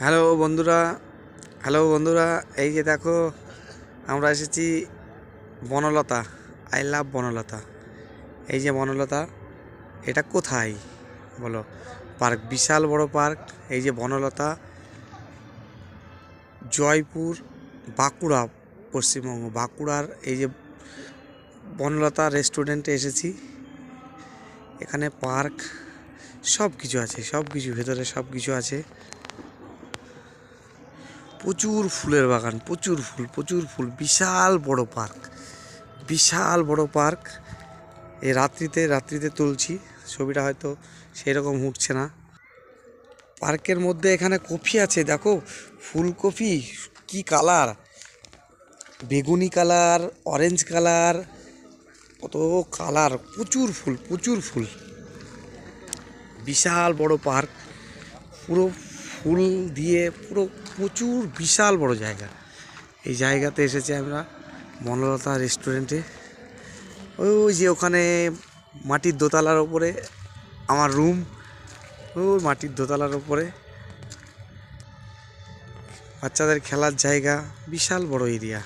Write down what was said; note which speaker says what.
Speaker 1: Hello বন্ধুরা, এই যে দেখো আমরা এসেছি বনলতা। I love Banalata. এই যে বনলতা, এটা কোথায় বলো? পার্ক, বিশাল বড় পার্ক। এই যে বনলতা, জয়পুর, বাঁকুড়া, পশ্চিমবঙ্গ। বাঁকুড়ার এই যে বনলতা রেস্টুরেন্টে এসেছি। এখানে পার্ক সব কিছু আছে, সব কিছু ভেতরে সব কিছু আছে। প্রচুর ফুলের বাগান, প্রচুর ফুল, বিশাল বড় পার্ক। এই রাত্রিতে তুলছি ছবিটা, হয়তো সেই রকম উঠছে না। পার্কের মধ্যে এখানে কফি আছে, দেখো ফুলকপি কি কালার, বেগুনি কালার, অরেঞ্জ কালার, কত কালার, প্রচুর ফুল। বিশাল বড় পার্ক, পুরো ফুল দিয়ে পুরো প্রচুর বিশাল বড় জায়গা। এই জায়গাতে এসেছি আমরা বনলতা রেস্টুরেন্টে। ওই যে ওখানে মাটির দোতলার ওপরে আমার রুম, ওই মাটির দোতলার ওপরে বাচ্চাদের খেলার জায়গা, বিশাল বড় এরিয়া।